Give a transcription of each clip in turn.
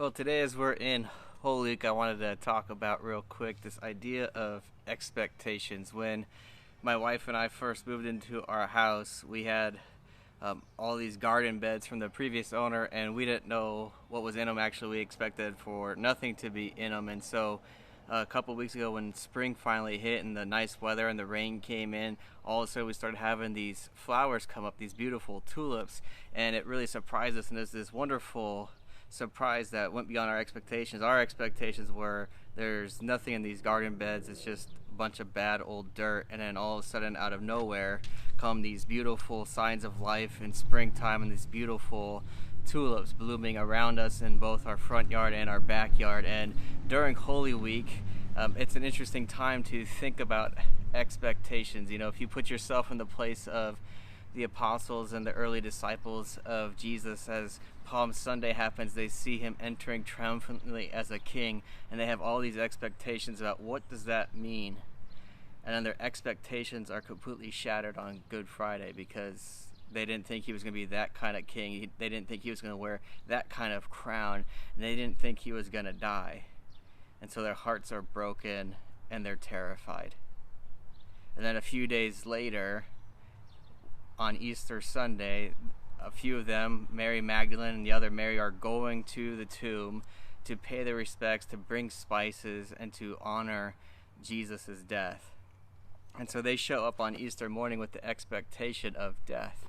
Well, today as we're in Holy Week, I wanted to talk about real quick this idea of expectations. When my wife and I first moved into our house, we had all these garden beds from the previous owner, and we didn't know what was in them. Actually, we expected for nothing to be in them, and so a couple weeks ago, when spring finally hit and the nice weather and the rain came in, all of a sudden we started having these flowers come up, these beautiful tulips, and it really surprised us. And there's this wonderful surprise that went beyond our expectations. Our expectations were there's nothing in these garden beds, it's just a bunch of bad old dirt, and then all of a sudden, out of nowhere, come these beautiful signs of life in springtime and these beautiful tulips blooming around us in both our front yard and our backyard. And during Holy Week, it's an interesting time to think about expectations. You know, if you put yourself in the place of the apostles and the early disciples of Jesus, as Palm Sunday happens, they see him entering triumphantly as a king, and they have all these expectations about what does that mean. And then their expectations are completely shattered on Good Friday because they didn't think he was going to be that kind of king. They didn't think he was going to wear that kind of crown, and they didn't think he was going to die. And so their hearts are broken and they're terrified. And then a few days later, on Easter Sunday, a few of them, Mary Magdalene and the other Mary, are going to the tomb to pay their respects, to bring spices, and to honor Jesus' death. And so they show up on Easter morning with the expectation of death.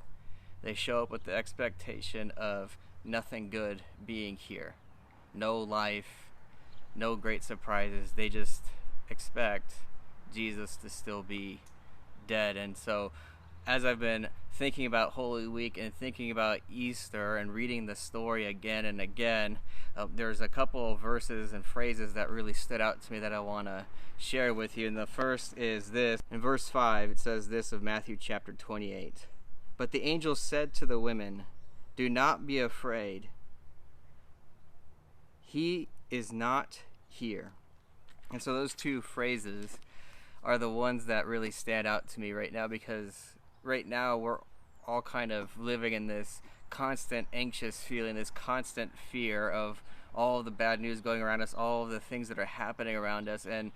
They show up with the expectation of nothing good being here. No life, no great surprises. They just expect Jesus to still be dead. And so as I've been thinking about Holy Week and thinking about Easter and reading the story again and again, there's a couple of verses and phrases that really stood out to me that I want to share with you. And the first is this. In verse 5, it says this of Matthew chapter 28. But the angel said to the women, "Do not be afraid. He is not here." And so those two phrases are the ones that really stand out to me right now, because right now we're all kind of living in this constant anxious feeling, this constant fear of all of the bad news going around us, all of the things that are happening around us, and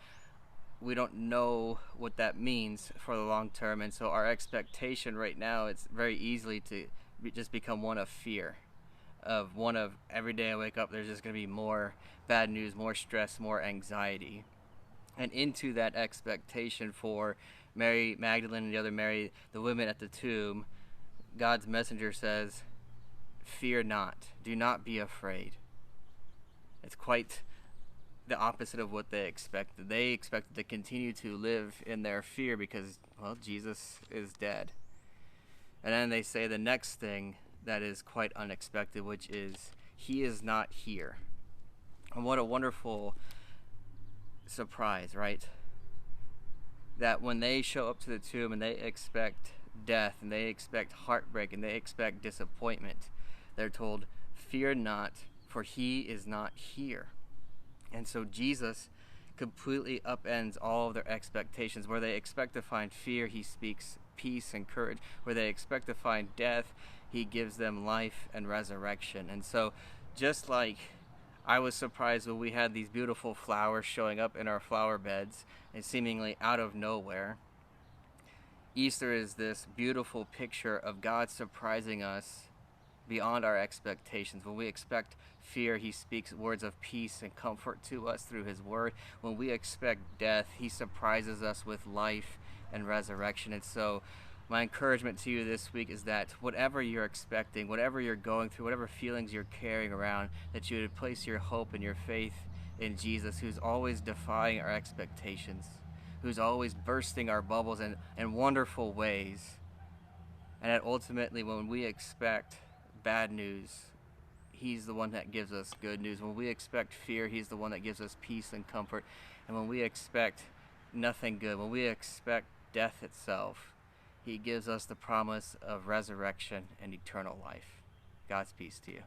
we don't know what that means for the long term. And so our expectation right now, it's very easily to just become one of fear, of one of every day I wake up there's just going to be more bad news, more stress, more anxiety. And into that expectation for Mary Magdalene and the other Mary, the women at the tomb, God's messenger says, "Fear not, do not be afraid." It's quite the opposite of what they expected. They expected to continue to live in their fear because, well, Jesus is dead. And then they say the next thing that is quite unexpected, which is, "He is not here." And what a wonderful surprise, right? That when they show up to the tomb and they expect death and they expect heartbreak and they expect disappointment, they're told, "Fear not, for he is not here." And so Jesus completely upends all of their expectations. Where they expect to find fear, he speaks peace and courage. Where they expect to find death, he gives them life and resurrection. And so just like I was surprised when we had these beautiful flowers showing up in our flower beds and seemingly out of nowhere, Easter is this beautiful picture of God surprising us beyond our expectations. When we expect fear, he speaks words of peace and comfort to us through his word. When we expect death, he surprises us with life and resurrection. And so my encouragement to you this week is that whatever you're expecting, whatever you're going through, whatever feelings you're carrying around, that you would place your hope and your faith in Jesus, who's always defying our expectations, who's always bursting our bubbles in wonderful ways. And that ultimately, when we expect bad news, he's the one that gives us good news. When we expect fear, he's the one that gives us peace and comfort. And when we expect nothing good, when we expect death itself, he gives us the promise of resurrection and eternal life. God's peace to you.